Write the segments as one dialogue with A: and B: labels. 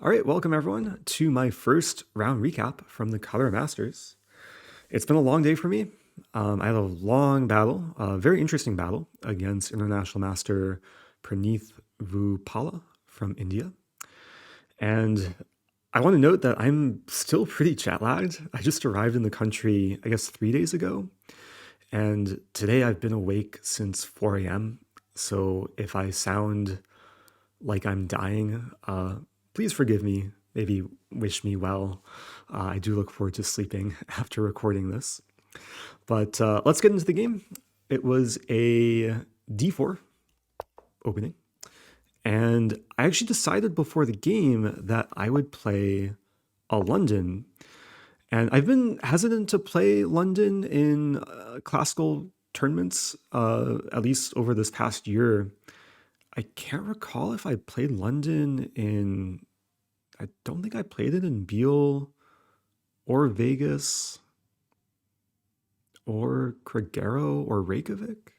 A: All right, welcome everyone to my first round recap from the Qatar Masters. It's been a long day for me. I had a long battle, a very interesting battle against International Master Praneeth Vuppala from India. And I want to note that I'm still pretty jet lagged. I just arrived in the country, I guess, 3 days ago. And today I've been awake since 4 a.m. So if I sound like I'm dying, please forgive me. Maybe wish me well. I do look forward to sleeping after recording this. But let's get into the game. It was a d4 opening. And I actually decided before the game that I would play a London. And I've been hesitant to play London in classical tournaments, at least over this past year. I can't recall if I played London in, I don't think I played it in Beale or Vegas or Kragero or Reykjavik.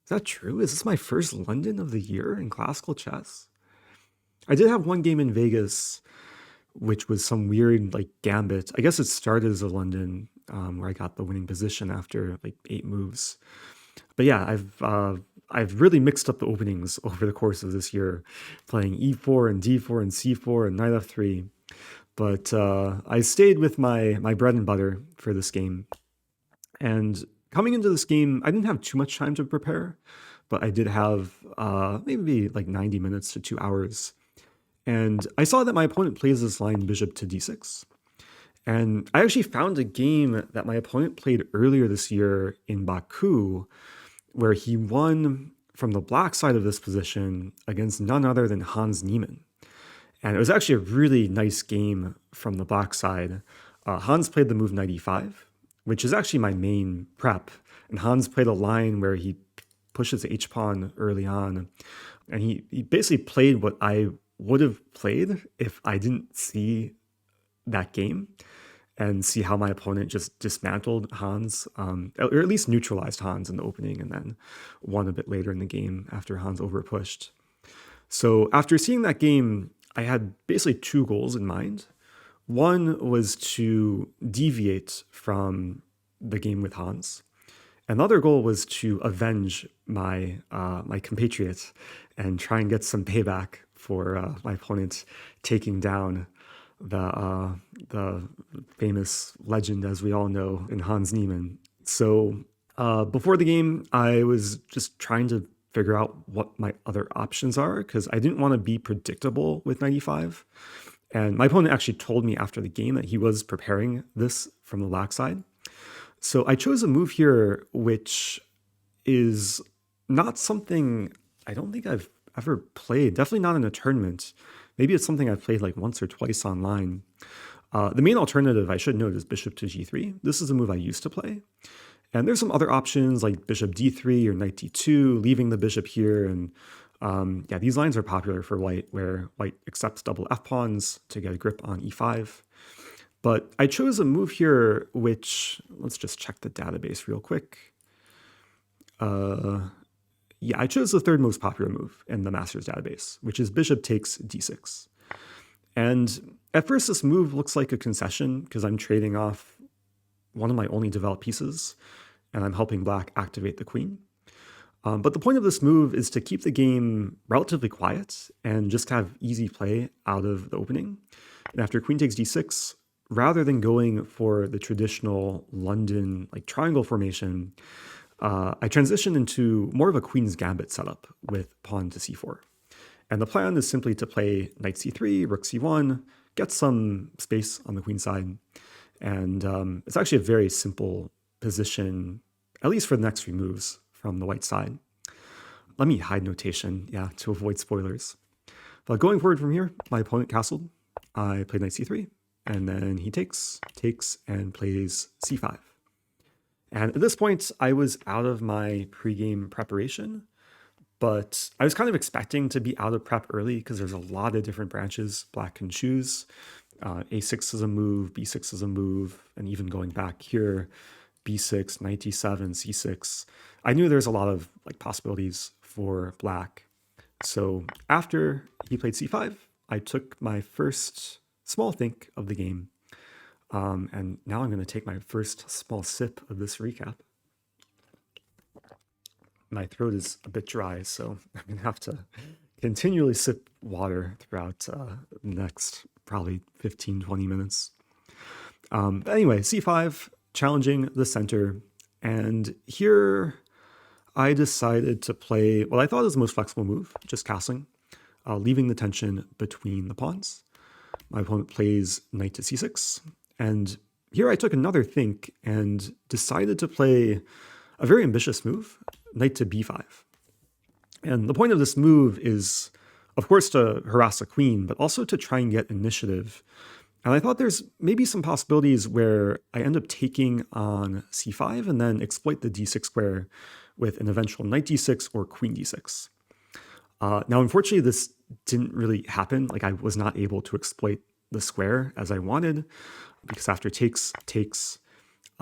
A: Is that true? Is this my first London of the year in classical chess? I did have one game in Vegas, which was some weird like gambit. I guess it started as a London where I got the winning position after like 8 moves. But yeah, I've really mixed up the openings over the course of this year, playing e4 and d4 and c4 and knight f3. But I stayed with my bread and butter for this game. And coming into this game, I didn't have too much time to prepare, but I did have maybe like 90 minutes to 2 hours. And I saw that my opponent plays this line bishop to d6. And I actually found a game that my opponent played earlier this year in Baku, where he won from the black side of this position against none other than Hans Niemann. And it was actually a really nice game from the black side. Hans played the move knight e5, which is actually my main prep. And Hans played a line where he pushes h-pawn early on. And he basically played what I would have played if I didn't see that game and see how my opponent just dismantled Hans, or at least neutralized Hans in the opening and then won a bit later in the game after Hans overpushed. So after seeing that game, I had basically 2 goals in mind. One was to deviate from the game with Hans. Another goal was to avenge my my compatriot and try and get some payback for my opponent taking down the famous legend, as we all know, in Hans Niemann. So before the game, I was just trying to figure out what my other options are because I didn't want to be predictable with 95. And my opponent actually told me after the game that he was preparing this from the black side. So I chose a move here, which is not something I don't think I've ever played, definitely not in a tournament. Maybe it's something I've played like once or twice online. The main alternative I should note is bishop to g3. This is a move I used to play. And there's some other options like bishop d3 or knight d2, leaving the bishop here. And yeah, these lines are popular for white, where white accepts double f-pawns to get a grip on e5. But I chose a move here, which, let's just check the database real quick. Yeah, I chose the 3rd most popular move in the Masters database, which is bishop takes d6. And at first, this move looks like a concession because I'm trading off one of my only developed pieces, and I'm helping black activate the queen. But the point of this move is to keep the game relatively quiet and just have easy play out of the opening. And after queen takes d6, rather than going for the traditional London like triangle formation, I transitioned into more of a queen's gambit setup with pawn to c4. And the plan is simply to play knight c3, rook c1, get some space on the queen side. And it's actually a very simple position, at least for the next few moves from the white side. Let me hide notation, yeah, to avoid spoilers. But going forward from here, my opponent castled. I played knight c3, and then he takes, and plays c5. And at this point, I was out of my pregame preparation, but I was kind of expecting to be out of prep early because there's a lot of different branches black can choose. A6 is a move, b6 is a move, and even going back here, b6, knight d7, c6. I knew there's a lot of like possibilities for black. So after he played c5, I took my first small think of the game. And now I'm going to take my first small sip of this recap. My throat is a bit dry, so I'm going to have to continually sip water throughout the next probably 15, 20 minutes. But anyway, c5, challenging the center. And here I decided to play what I thought was the most flexible move, just castling, leaving the tension between the pawns. My opponent plays knight to c6. And here I took another think and decided to play a very ambitious move, knight to b5. And the point of this move is, of course, to harass the queen, but also to try and get initiative. And I thought there's maybe some possibilities where I end up taking on c5 and then exploit the d6 square with an eventual knight d6 or queen d6. Now, unfortunately, this didn't really happen. Like, I was not able to exploit the square as I wanted, because after takes,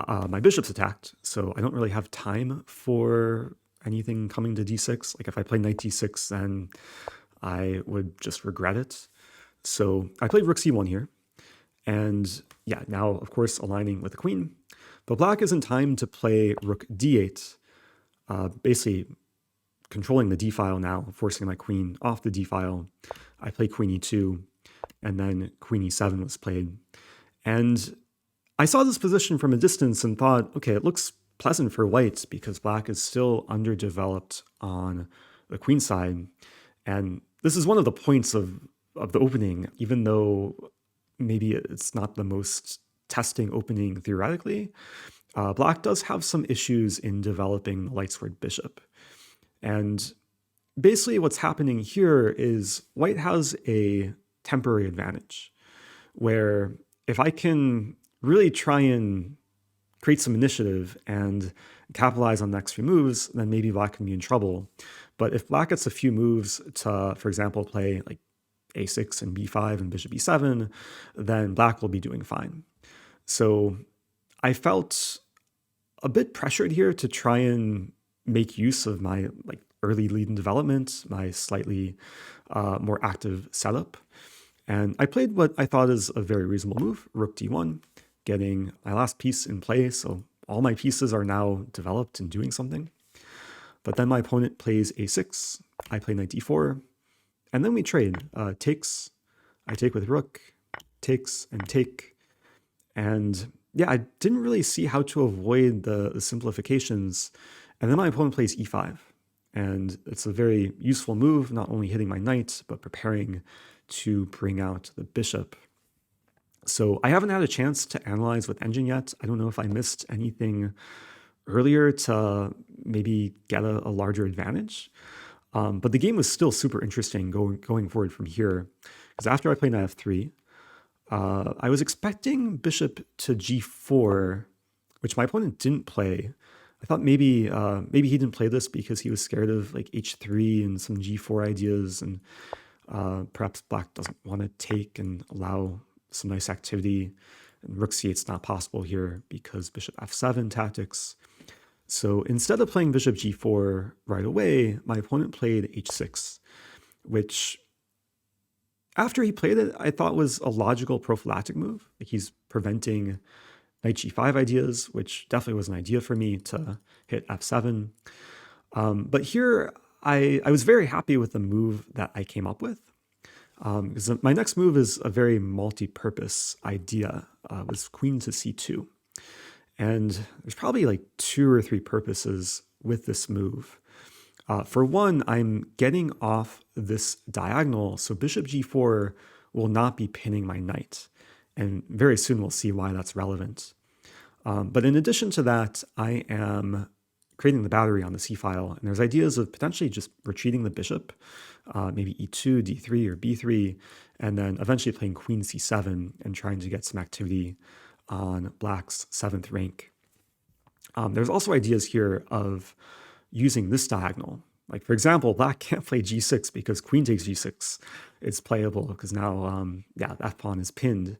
A: my bishop's attacked. So I don't really have time for anything coming to d6. Like, if I play knight d6, then I would just regret it. So I played rook c1 here. And yeah, now, of course, aligning with the queen. But black is in time to play rook d8, basically controlling the d-file now, forcing my queen off the d-file. I play queen e2, and then queen e7 was played. And I saw this position from a distance and thought, okay, it looks pleasant for white because black is still underdeveloped on the queen side. And this is one of the points of the opening, even though maybe it's not the most testing opening theoretically. Black does have some issues in developing the light squared bishop. And basically what's happening here is white has a temporary advantage where if I can really try and create some initiative and capitalize on the next few moves, then maybe black can be in trouble. But if black gets a few moves to, for example, play like a6 and b5 and bishop e7, then black will be doing fine. So I felt a bit pressured here to try and make use of my early lead in development, my slightly more active setup. And I played what I thought is a very reasonable move, rook d1, getting my last piece in play. So all my pieces are now developed and doing something. But then my opponent plays a6, I play knight d4, and then we trade. Takes, I take with rook, takes and take. And yeah, I didn't really see how to avoid the simplifications. And then my opponent plays e5. And it's a very useful move, not only hitting my knight, but preparing to bring out the bishop. So I haven't had a chance to analyze with Engine yet. I don't know if I missed anything earlier to maybe get a larger advantage. But the game was still super interesting going forward from here. Because after I played knight f3, I was expecting bishop to g4, which my opponent didn't play. I thought maybe he didn't play this because he was scared of like h3 and some g4 ideas, and perhaps black doesn't want to take and allow some nice activity. And rook c8's not possible here because bishop f7 tactics. So instead of playing bishop g4 right away, my opponent played h6, which after he played it, I thought was a logical prophylactic move. Like, he's preventing knight g5 ideas, which definitely was an idea for me to hit f7. But here, I was very happy with the move that I came up with. Because my next move is a very multi-purpose idea. It was queen to c2. And there's probably like 2 or 3 purposes with this move. For one, I'm getting off this diagonal, so bishop g4 will not be pinning my knight. And very soon we'll see why that's relevant. But in addition to that, I am creating the battery on the c-file, and there's ideas of potentially just retreating the bishop, maybe e2, d3, or b3, and then eventually playing queen c7 and trying to get some activity on black's 7th rank. There's also ideas here of using this diagonal. Like, for example, black can't play g6 because queen takes g6 is playable because now, the f pawn is pinned.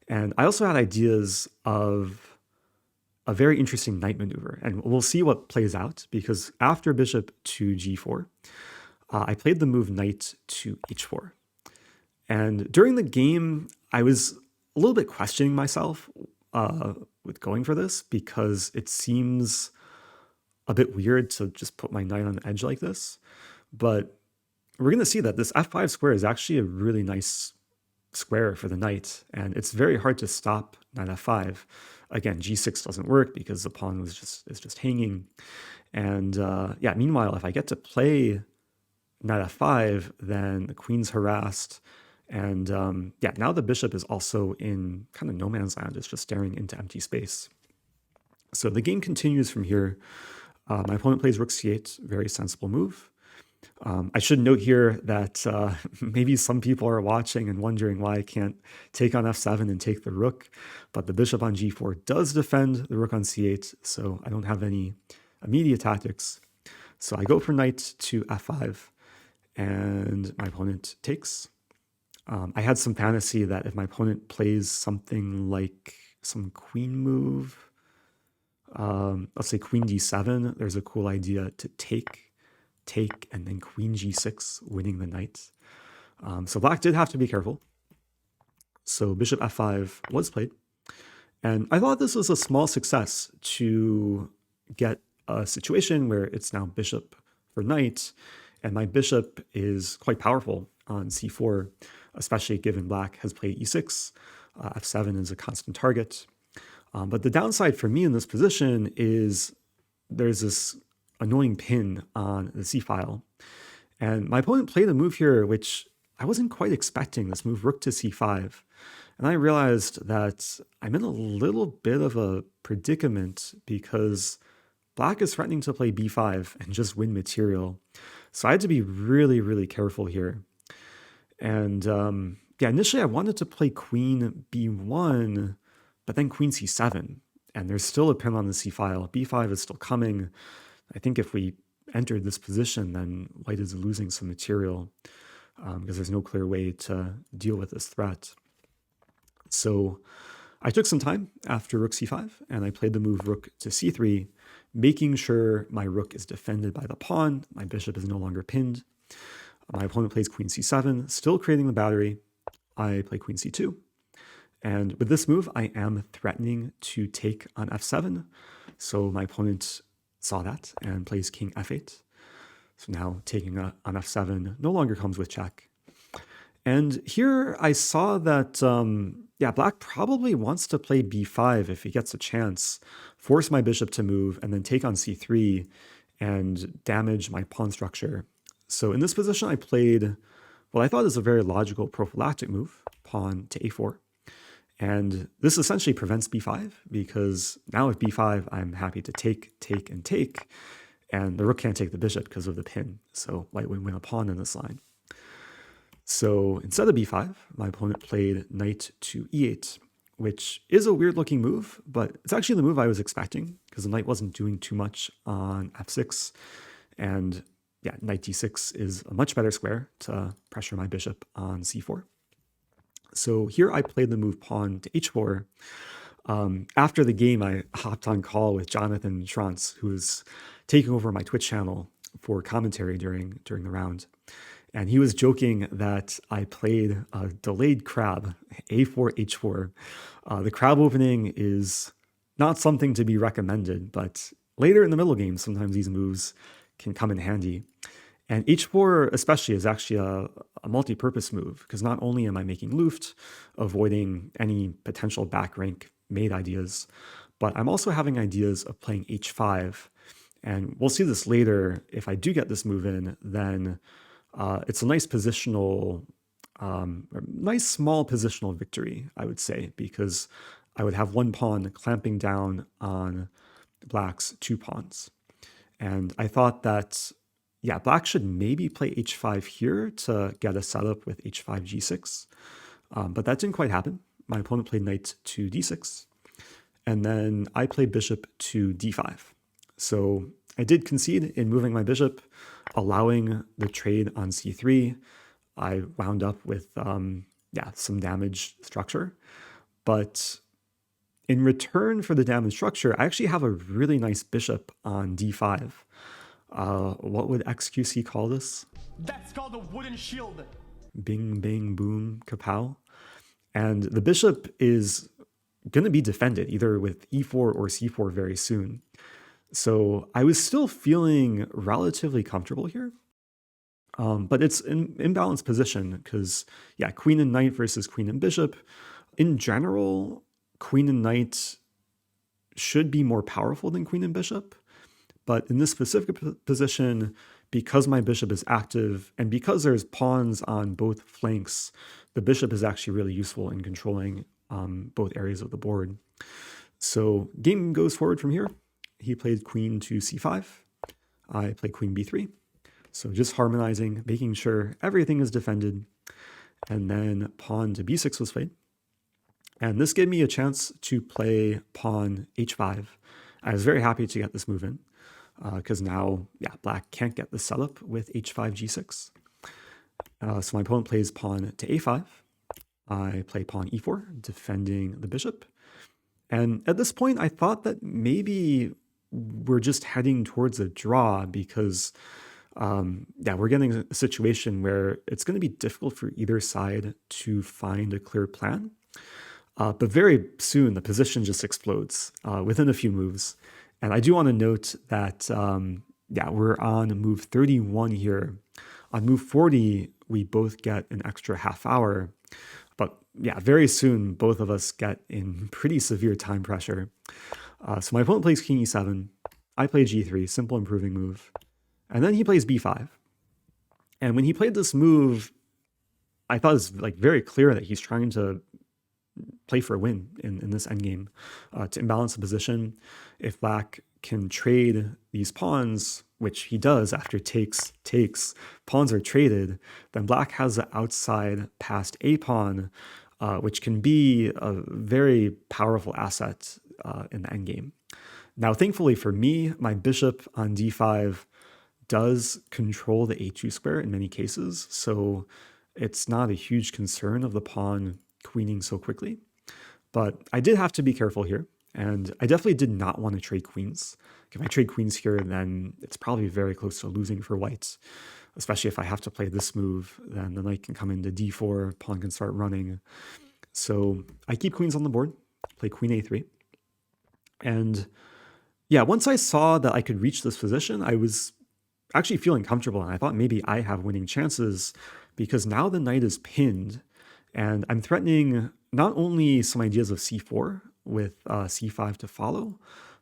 A: And I also had ideas of a very interesting knight maneuver, and we'll see what plays out because after bishop to g4, I played the move knight to h4. And during the game, I was a little bit questioning myself with going for this because it seems a bit weird to just put my knight on the edge like this. But we're going to see that this f5 square is actually a really nice square for the knight, and it's very hard to stop knight f5. Again, g6 doesn't work because the pawn is just hanging. And yeah, meanwhile, if I get to play knight f5, then the queen's harassed. And yeah, now the bishop is also in kind of no man's land. It's just staring into empty space. So the game continues from here. My opponent plays rook c8, very sensible move. I should note here that maybe some people are watching and wondering why I can't take on f7 and take the rook, but the bishop on g4 does defend the rook on c8, so I don't have any immediate tactics. So I go for knight to f5, and my opponent takes. I had some fantasy that if my opponent plays something like some queen move, let's say queen d7, there's a cool idea to take, and then queen g6, winning the knight. So black did have to be careful. So bishop f5 was played. And I thought this was a small success to get a situation where it's now bishop for knight, and my bishop is quite powerful on c4, especially given black has played e6. F7 is a constant target. But the downside for me in this position is there's this annoying pin on the c-file. And my opponent played a move here which I wasn't quite expecting, this move rook to c5. And I realized that I'm in a little bit of a predicament because black is threatening to play b5 and just win material. So I had to be really, really careful here. And yeah, initially I wanted to play queen b1, but then queen c7. And there's still a pin on the c-file. b5 is still coming. I think if we entered this position, then white is losing some material because there's no clear way to deal with this threat. So I took some time after rook c5, and I played the move rook to c3, making sure my rook is defended by the pawn. My bishop is no longer pinned. My opponent plays queen c7, still creating the battery. I play queen c2. And with this move, I am threatening to take on f7. So my opponent saw that and plays king f8. So now taking on f7 no longer comes with check. And here I saw that, yeah, black probably wants to play b5 if he gets a chance, force my bishop to move, and then take on c3 and damage my pawn structure. So in this position, I played what I thought is a very logical prophylactic move, pawn to a4. And this essentially prevents b5 because now with b5, I'm happy to take, and take, and the rook can't take the bishop because of the pin. So white would win a pawn in this line. So instead of b5, my opponent played knight to e8, which is a weird looking move, but it's actually the move I was expecting because the knight wasn't doing too much on f6. And yeah, knight d6 is a much better square to pressure my bishop on c4. So here I played the move pawn to h4. After the game, I hopped on call with Jonathan Schranz, who was taking over my Twitch channel for commentary during the round. And he was joking that I played a delayed crab, a4, h4. The crab opening is not something to be recommended, but later in the middle game, sometimes these moves can come in handy. And h4 especially is actually a multi-purpose move because not only am I making Luft, avoiding any potential back rank mate ideas, but I'm also having ideas of playing h5. And we'll see this later. If I do get this move in, then it's a nice positional, nice small positional victory, I would say, because I would have one pawn clamping down on black's two pawns. And I thought that, yeah, black should maybe play h5 here to get a setup with h5, g6. But that didn't quite happen. My opponent played knight to d6. And then I played bishop to d5. So I did concede in moving my bishop, allowing the trade on c3. I wound up with yeah, some damaged structure. But in return for the damaged structure, I actually have a really nice bishop on d5. What would XQC call this?
B: That's called a wooden shield.
A: Bing, bang, boom, kapow. And the bishop is going to be defended either with e4 or c4 very soon. So I was still feeling relatively comfortable here. But it's an imbalanced position because, yeah, queen and knight versus queen and bishop. In general, queen and knight should be more powerful than queen and bishop. But in this specific position, because my bishop is active and because there's pawns on both flanks, the bishop is actually really useful in controlling both areas of the board. So game goes forward from here. He played queen to c5. I played queen b3. So just harmonizing, making sure everything is defended. And then pawn to b6 was played. And this gave me a chance to play pawn h5. I was very happy to get this move in because now, yeah, black can't get the setup with h5, g6. So my opponent plays pawn to a5. I play pawn e4, defending the bishop. And at this point, I thought that maybe we're just heading towards a draw because, yeah, we're getting a situation where it's going to be difficult for either side to find a clear plan. But very soon, the position just explodes within a few moves. And I do want to note that, yeah, we're on move 31 here. On move 40, we both get an extra half hour. But yeah, very soon, both of us get in pretty severe time pressure. So my opponent plays king e7. I play g3, simple improving move. And then he plays b5. And when he played this move, I thought it was like very clear that he's trying to play for a win in this endgame to imbalance the position. If black can trade these pawns, which he does after takes, pawns are traded, then black has the outside passed a pawn, which can be a very powerful asset in the endgame. Now, thankfully for me, my bishop on d5 does control the a2 square in many cases, so it's not a huge concern of the pawn queening so quickly. But I did have to be careful here, and I definitely did not want to trade queens. If I trade queens here, then it's probably very close to losing for white, especially if I have to play this move, then the knight can come into d4, pawn can start running. So I keep queens on the board, play queen a3. And yeah, once I saw that I could reach this position, I was actually feeling comfortable, and I thought maybe I have winning chances because now the knight is pinned, and I'm threatening not only some ideas of c4 with c5 to follow,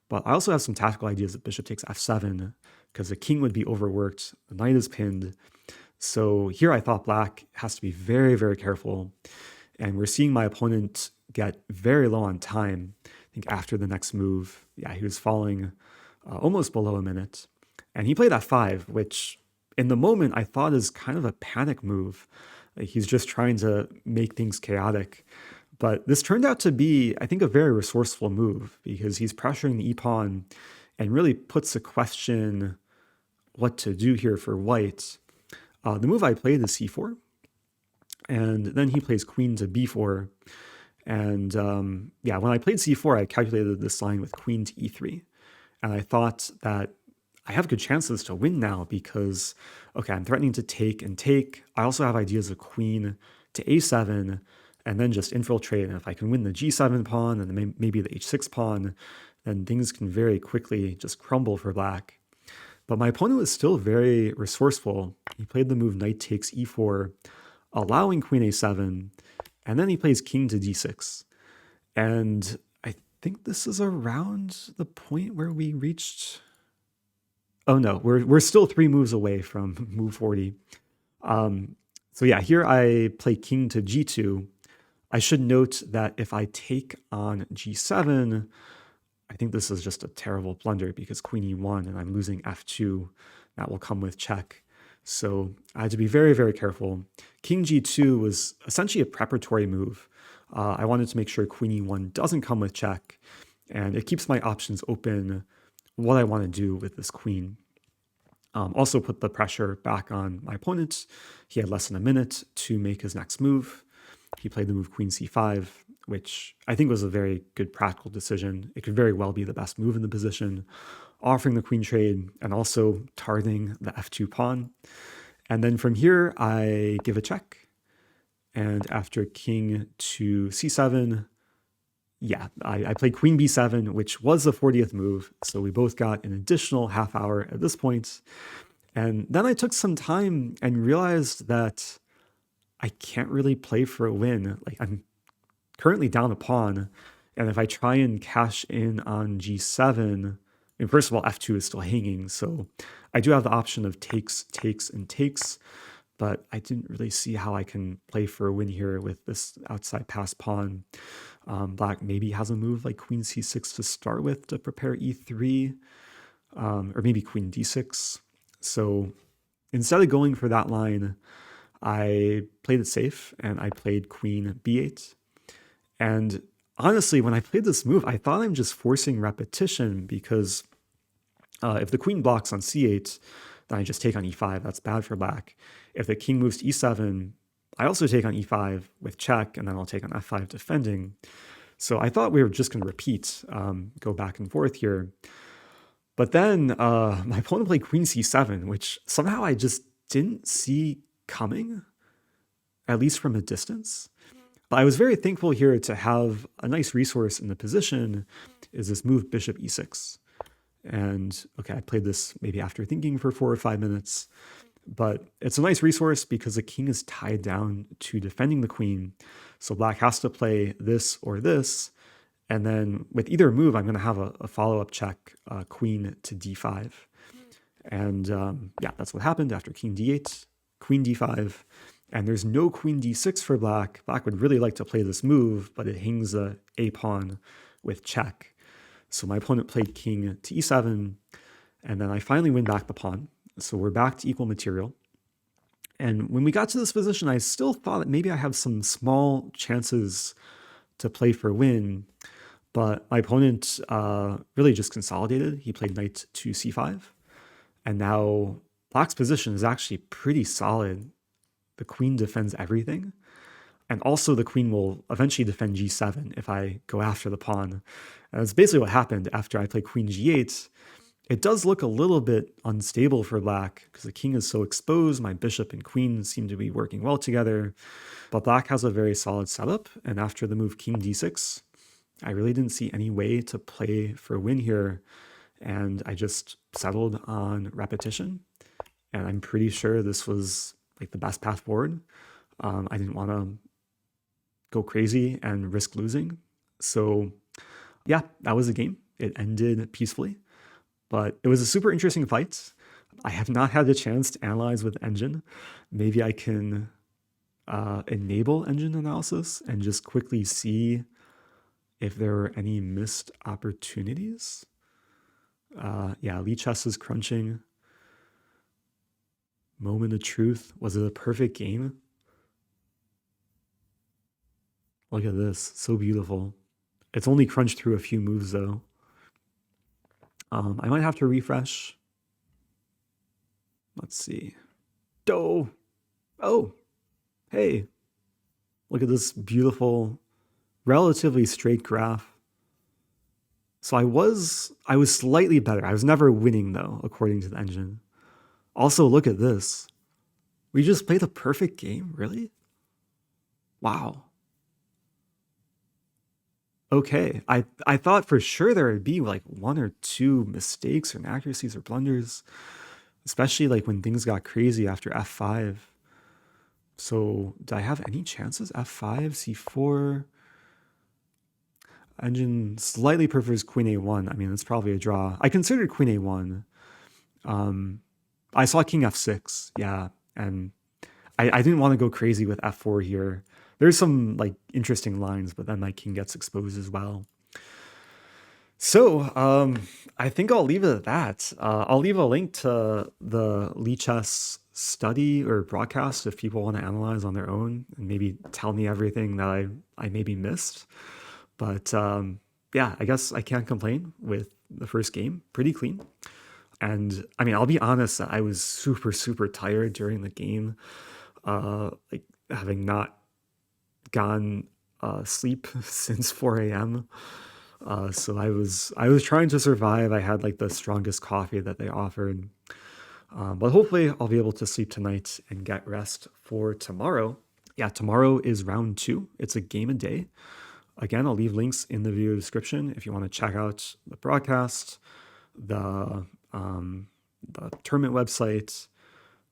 A: but I also have some tactical ideas that bishop takes f7 because the king would be overworked, the knight is pinned. So here I thought black has to be very, very careful. And we're seeing my opponent get very low on time. I think after the next move, yeah, he was falling almost below a minute. And he played f5, which in the moment I thought is kind of a panic move. Like he's just trying to make things chaotic. But this turned out to be, I think, a very resourceful move because he's pressuring the e-pawn and really puts a question what to do here for white. The move I played is c4. And then he plays queen to b4. And yeah, when I played c4, I calculated this line with queen to e3. And I thought that I have good chances to win now because, okay, I'm threatening to take and take. I also have ideas of queen to a7 and then just infiltrate. And if I can win the g7 pawn and then maybe the h6 pawn, then things can very quickly just crumble for black. But my opponent was still very resourceful. He played the move knight takes e4, allowing queen a7, and then he plays king to d6. And I think this is around the point where we reached... Oh no, we're still 3 moves away from move 40. So yeah, here I play king to g2. I should note that if I take on g7, I think this is just a terrible blunder because queen e1 and I'm losing f2. That will come with check. So I had to be very, very careful. King g2 was essentially a preparatory move. I wanted to make sure queen e1 doesn't come with check, and it keeps my options open what I want to do with this queen. Also put the pressure back on my opponent. He had less than a minute to make his next move. He played the move queen c5, which I think was a very good practical decision. It could very well be the best move in the position, offering the queen trade and also targeting the f2 pawn. And then from here, I give a check. And after king to c7, yeah, I played queen b7, which was the 40th move. So we both got an additional half hour at this point. And then I took some time and realized that I can't really play for a win. Like, I'm currently down a pawn. And if I try and cash in on g7, and first of all, f2 is still hanging. So I do have the option of takes, takes, and takes. But I didn't really see how I can play for a win here with this outside pass pawn. Black maybe has a move like queen c6 to start with to prepare e3, or maybe queen d6. So instead of going for that line, I played it safe and I played queen b8. And honestly, when I played this move, I thought I'm just forcing repetition because if the queen blocks on c8, then I just take on e5. That's bad for black. If the king moves to e7, I also take on e5 with check, and then I'll take on f5 defending. So I thought we were just going to repeat, go back and forth here. But then my opponent played queen c7, which somehow I just didn't see coming, at least from a distance. But I was very thankful here to have a nice resource in the position, is this move bishop e6. And okay, I played this maybe after thinking for 4 or 5 minutes, but it's a nice resource because the king is tied down to defending the queen. So black has to play this or this. And then with either move, I'm going to have a follow-up check, queen to d5. And yeah, that's what happened after king d8, queen d5. And there's no queen d6 for black. Black would really like to play this move, but it hangs the a pawn with check. So my opponent played king to e7, and then I finally win back the pawn. So we're back to equal material. And when we got to this position, I still thought that maybe I have some small chances to play for a win, but my opponent really just consolidated. He played knight to c5, and now black's position is actually pretty solid. The queen defends everything. And also the queen will eventually defend g7 if I go after the pawn. And that's basically what happened after I play queen g8. It does look a little bit unstable for black because the king is so exposed. My bishop and queen seem to be working well together. But black has a very solid setup. And after the move king d6, I really didn't see any way to play for a win here. And I just settled on repetition. And I'm pretty sure this was like the best path forward. I didn't want to go crazy and risk losing. So yeah, that was the game. It ended peacefully, but it was a super interesting fight. I have not had a chance to analyze with engine. Maybe I can enable engine analysis and just quickly see if there were any missed opportunities. Yeah, Lichess is crunching. Moment of truth. Was it a perfect game? Look at this, so beautiful. It's only crunched through a few moves though. I might have to refresh. Let's see. Oh, hey, look at this beautiful, relatively straight graph. So I was slightly better. I was never winning though, according to the engine. Also, look at this. We just played a perfect game, really? Wow. Okay, I thought for sure there would be like 1 or 2 mistakes or inaccuracies or blunders, especially like when things got crazy after f5. So did I have any chances? f5, c4. Engine slightly prefers queen a1. I mean, it's probably a draw. I considered queen a1. I saw king f6, yeah, and I didn't want to go crazy with f4 here. There's some like interesting lines, but then my king gets exposed as well. So I think I'll leave it at that. I'll leave a link to the Lichess study or broadcast if people want to analyze on their own and maybe tell me everything that I maybe missed. But yeah, I guess I can't complain with the first game. Pretty clean. And I mean, I'll be honest, I was super, super tired during the game, like having not gone sleep since 4 a.m. So I was trying to survive. I had like the strongest coffee that they offered. But hopefully I'll be able to sleep tonight and get rest for tomorrow. yeah, tomorrow is round 2. It's a game a day. Again, I'll leave links in the video description if you want to check out the broadcast, the tournament website,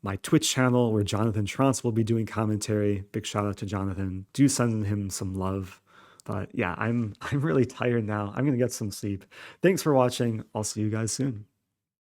A: my Twitch channel where Jonathan Trance will be doing commentary. Big shout out to Jonathan. Do send him some love. But yeah, I'm really tired now. I'm gonna get some sleep. Thanks for watching. I'll see you guys soon.